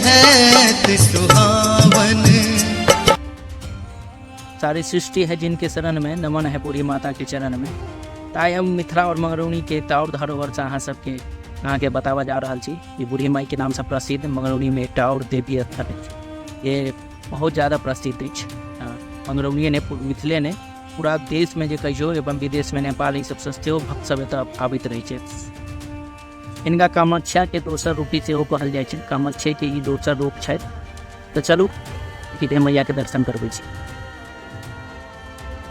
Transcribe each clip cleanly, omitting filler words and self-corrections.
है सुहावन। सारी सृष्टि है जिनके शरण में, नमन है पूरी माता के चरण में। ताई हम मिथिला और मंगरौनी के एकटा और धरोहर से अहाँ सबके अहाँके बताबऽ जा रहल छी। ई बूढ़ी माई के नाम से प्रसिद्ध मंगरौनी में एकटा और देवी स्थल अछि। ये बहुत ज़्यादा प्रसिद्ध अछि। मंगरौनिये ने मिथिले ने पूरा देश में जे कहियो एवं विदेश में नेपाल ई सब सेहो भक्त सब एतऽ आबैत रहै छै। इनका कामाख्या के दोसर रूपी सेहो कहल जाइ छै। कामाख्या के ई दोसर रूप छथि। तऽ चलू सीधे मैया के दर्शन करबै छी।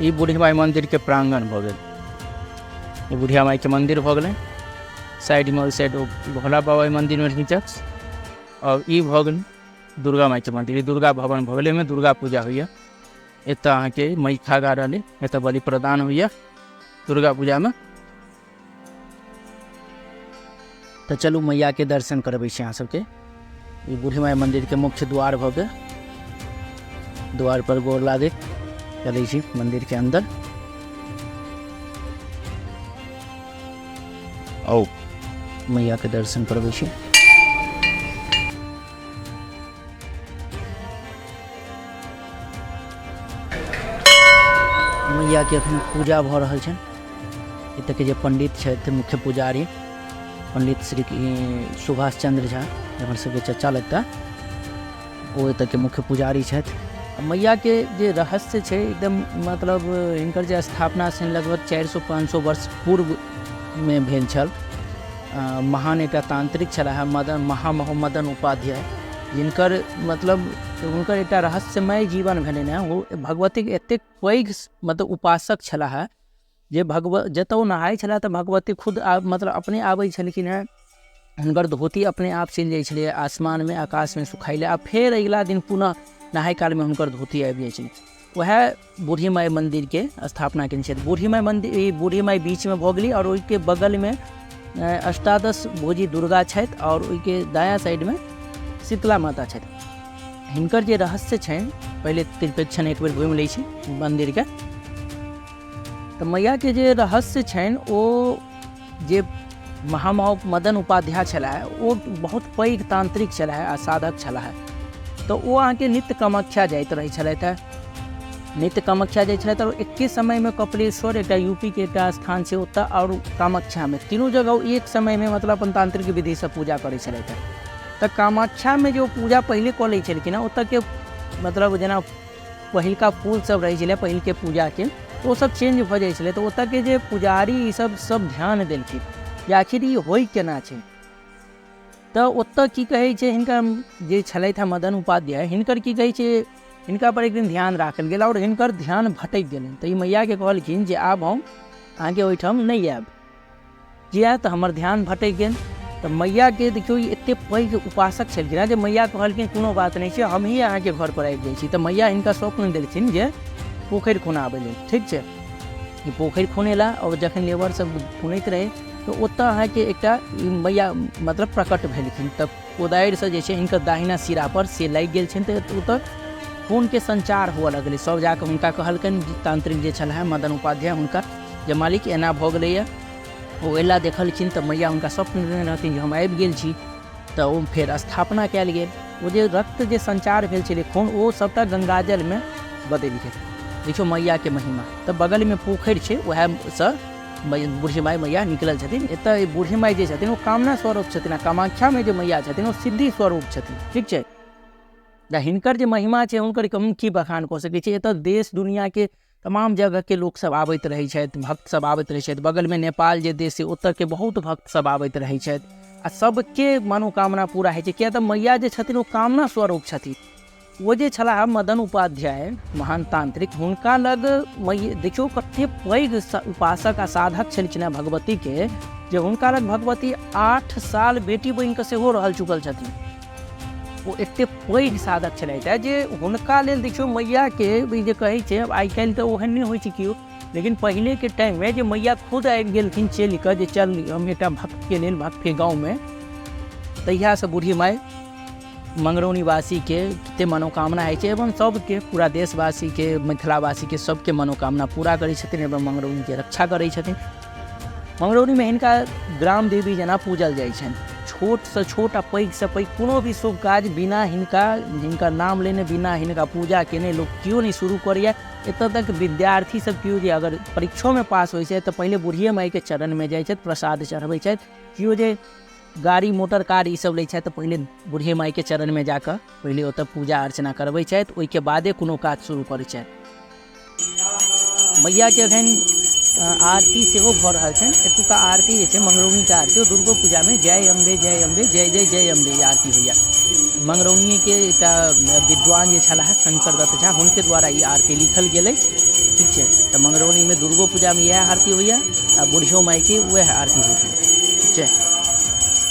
ई बूढ़ी माई मंदिर के प्रांगण भऽ गेल। ये बुढ़िया माई के मंदिर भऽ गेलै। साइड में ओहि साइड भोला बाबा मंदिर में घिंचक, और ई भऽ गेल दुर्गा माई के मंदिर। ई दुर्गा भवन भऽ गेलै। एहिमे दुर्गा पूजा होइए। एतऽ अहाँके मई खागा रहलै, एतऽ बलि प्रदान होइए दुर्गा पूजा में। तऽ चलू मैया के दर्शन करबै छी अहाँ सबके। ई बूढ़ी माई मंदिर के मुख्य द्वार भऽ गेल। द्वार पर गोर लागै चलै छी मंदिर के अंदर। आओ मैया के दर्शन करबै छी। मैया के अखन पूजा भऽ रहल छनि। एतऽ के जे पंडित छथि मुख्य पुजारी पंडित श्री सुभाष चंद्र झा, हमर सबके चचा लगता, ओ एतऽ के मुख्य पुजारी छथि। मैया के जे रहस्य छै एकदम मतलब हिनकर जे स्थापना छै लगभग 400-500 वर्ष पूर्व में भेल छल। महान एक तांत्रिक छलाह महामहोमदन उपाध्याय, जिनकर मतलब हुनकर एक रहस्यमय जीवन भेलनि हैं। वो भगवती के एतेक पैघ मतलब उपासक छलाह जे जतौ नहाय छलाह तऽ भगवती खुद मतलब अपने आबै छलखिन हैं। हुनकर धोती अपने आप चलि जाइ छलै आसमान में, आकाश में सुखाय ले, आ फेर अगिला दिन पुनः नहाय काल में हुनकर धोती आबि जाइ छलै। वह बूढ़ी माई मंदिर के स्थापना केने छथि। बूढ़ी माई मंदिर, बूढ़ी माई बीच में भऽ गेली, और ओहिके बगल में अष्टादश भुजी दुर्गा छथि, और ओहिके दायाँ साइड में शीतला माता छथि। हिनकर जे रहस्य छनि, पहले त्रिपेक्षण एक बेर घुमि लै छी मंदिर के। तऽ मैया के जे रहस्य छनि, ओ जे महामहोमदन उपाध्याय छलाह, ओ बहुत पैघ तांत्रिक छलाह आ साधक छलाह। तऽ ओ अहाँके नित्य कामाख्या जाइत रहै छलथि हैं। नित्य कामाख्या जाइ छलथि, और एके समय में कपिलेश्वर एकटा यूपी के एकटा स्थान छै ओतऽ, और कामाख्या में तीनों जगह एक समय में मतलब अपन तांत्रिक विधि से पूजा करै छलथि हैं। तऽ कामाख्या में जो पूजा पहले कऽ लै छलखिन हैं, ओतऽ के मतलब जेना पहिलका फूल सब रहै छलै पहिल के पूजा के, तो सब चेंज भऽ जाइ छलै। तऽ ओतऽ के जे पुजारी ई सब ध्यान देलखिन कि आखिर ई होइ केना छै। तऽ ओतऽ की कहै छै, हिनका जे छलथि हैं मदन उपाध्याय, हिनकर की कहै छै, हिनका पर एक दिन ध्यान राखल गेल, और हिनकर ध्यान भटकि गेलनि। तऽ ई मैया के कहलखिन जे आब हम अहाँके ओहिठाम नहीं आयब, किया तऽ हमर ध्यान भटकि गेल। तऽ मैया के देखियौ ई एतेक पैघ उपासक छलखिन हैं जे मैया कहलखिन कोनो बात नहीं छै, हम ही अहाँके घर पर आबि जाइ छी। तऽ मैया हिनका स्वप्न देलखिन जे पोखरि खुनाबै लेल, ठीक छै। ई पोखरि खुनेला, और जखन लेबर सब खुनैत रहे तो ओतऽ अहाँके एकटा मैया मतलब प्रकट भेलखिन। तऽ कोदारि से जे छै हिनकर दाहिना सिरा पर से लागि गेल छनि। तऽ ओतऽ खून के संचार हुअ लगलै। सब जाकऽ हुनका कहलकनि, तांत्रिक जे छलाह मदन उपाध्याय, हुनका जे मालिक एना भऽ गेलैए। ओ अयला देखलखिन तऽ मैया हुनका स्वप्न देने रहथिन जे हम आबि गेल छी। तऽ ओ फेर स्थापना कयल गेल। ओ जे रक्त जे संचार भेल छलै खून, ओ सबटा गंगाजल में बदलि गेल। देखियौ मैया के महिमा। तऽ बगल में पोखरि छै, वएहसँ बूढ़ी माई मैया निकलल छथिन। एतऽ बूढ़ी माई जे छथिन ओ कामना स्वरूप छथिन, आ कामाख्या में जे मैया छथिन ओ सिद्धि स्वरूप छथिन, ठीक छै। हिनकर जे महिमा छै हुनकर हम की बखान कऽ सकै छी। एतऽ देश दुनिया के तमाम जगह के लोक सब आबैत रहै छथि, भक्त सब आबैत रहै छथि। बगल में नेपाल जे देश छै ओतऽ के बहुत भक्त सब आबैत रहै छथि, आ सबके मनोकामना पूरा होइ छै। किया तऽ मैया जे छथिन ओ कामना स्वरूप छथिन। वो जे छलाह मदन उपाध्याय महान तांत्रिक, हुनका लग देखियौ कते पैघ उपासक आ साधक छलखिन हैं भगवती के, जे हुनका लग भगवती 8 साल बेटी बनि कऽ सेहो रहल चुकल छथिन। वो एते पैघ साधक छलथि हैं जे हुनका लेल देखियौ मैया के जे कहै छै, आइ काल्हि तऽ ओहन नहि होइ छै केओ, लेकिन पहले के टाइम में जे मैया खुद आबि गेलखिन चलि कऽ, जे चल हम एकटा भक्त के लेल, भक्त के गाँव में, तहिया से बूढ़ी माई मंगरौनी वासी के कते मनोकामना है, एवं सबके पूरा देशवासी के, मिथिलावासी के सबके मनोकामना पूरा करै छथिन, एवं मंगरौनी के रक्षा करै छथिन। मंगरौनी में हिनका ग्राम देवी जेना पूजल जाइ छनि। छोट से छोट आ पैघ से पैघ कोनो भी शुभ काज बिना हिनका नाम लेने, बिना हिनका पूजा केने लोग क्यों नहीं शुरू करैए। एतऽ तक विद्यार्थी सब केओ जे अगर परीक्षो में पास होइ छै तऽ पहिले बूढ़िए माई के चरण में जाइ छथि, प्रसाद चढ़बै छथि। केओ जे गाड़ी मोटर कार ई सब लै छथि तऽ पहिले बूढ़े माई के चरण में जाकर पहिले ओतऽ पूजा अर्चना करबै छथि, ओहिके बादे कोनो काज शुरू करै छथि। मैया के अखन आरती सेहो भऽ रहल छनि। एतुका आरती जे छै मंगरौनी के आरती, दुर्गो पूजा में जय अम्बे जय अम्बे जय जय जय अम्बे ई आरती होइया। मंगरौनी के एकटा विद्वान जे छलाह शंकर दत्त झा, हुनके द्वारा ई आरती लिखल गेल अछि, ठीक छै। तऽ मंगरौनी में दुर्गो पूजा में इएह आरती होइया आ बूढ़ियो माई के वएह आरती होइ छै, ठीक छै।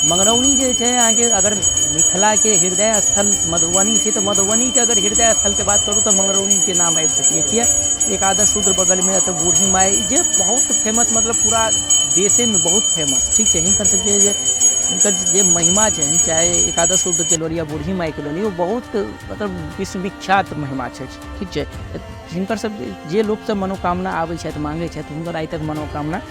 मंगरौनी जे छै अहाँके अगर मिथिला के हृदय स्थल मधुबनी छै तऽ मधुबनी के अगर हृदय स्थल के बात करूँ तऽ मंगरौनी के नाम आबि सकैए। किया एकादश रुद्र बगल में तऽ बूढ़ी माई जे बहुत फेमस, मतलब पूरा देशे में बहुत फेमस, ठीक छै। हिनकर सबके जे महिमा छै, चाहे एकादश रुद्र के लोली या बूढ़ी माई के लोली, वो बहुत मतलब विश्वविख्यात महिमा छै, ठीक छै। हिनकर सब जे लोग सब मनोकामना आबै छथि मांगै छथि, हुनकर आइ तक मनोकामना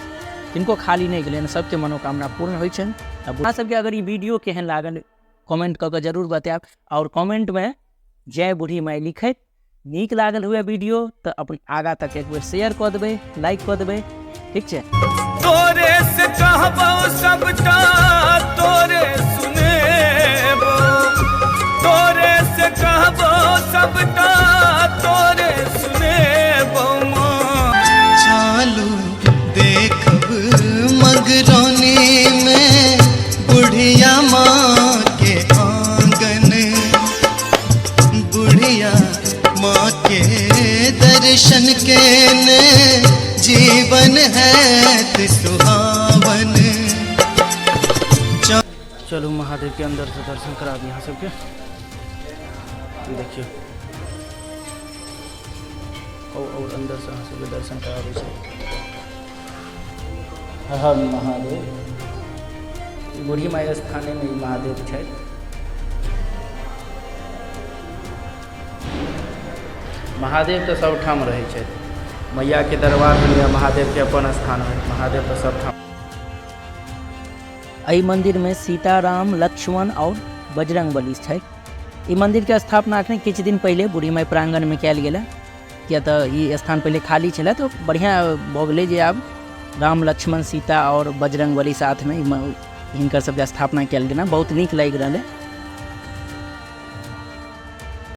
जिनको खाली नहीं गेलै, सबके मनोकामना पूर्ण होइ छनि। अहाँ सबके अगर ई वीडियो केहन लागल कमेंट कऽ के जरूर बतायब, और कमेंट में जय बूढ़ी माई लिखैत नीक लागल हुए वीडियो तऽ अपन आगा तक एक बेर शेयर कऽ देबै, लाइक कऽ देबै, ठीक छै। तोरे से कहबो सबटा तोरे सुनेबो, तोरे से कहबो सबटा तोरे सुनेबो। चालू देखब मंगरौनी में बुढ़िया माँ के आंगन, बुढ़िया माँ के दर्शन के ने जीवन है सुहावन। चलो महादेव के अंदर से दर्शन करा दिए यहाँ सबके, देखिए और अंदर से यहाँ सबके दर्शन करा दी छै। हर महादेव, बूढ़ी माई स्थाने में महादेव छै। महादेव तो सब ठाम रहै छै, मैया के दरबार में या महादेव के अपन स्थान है, महादेव तो सब ठाम। एहि मंदिर में सीताराम, लक्ष्मण और बजरंगबली छै। ई मंदिर के स्थापना अखने किछु दिन पहले बूढ़ी माई प्रांगण में कयल गेल, किया तऽ ई स्थान पहले खाली छलै, तो बढ़िया भऽ गेलै जे आब राम, लक्ष्मण, सीता और बजरंगबली साथ में हिनकर सबके स्थापना कयल गेल, बहुत नीक लागि रहल है।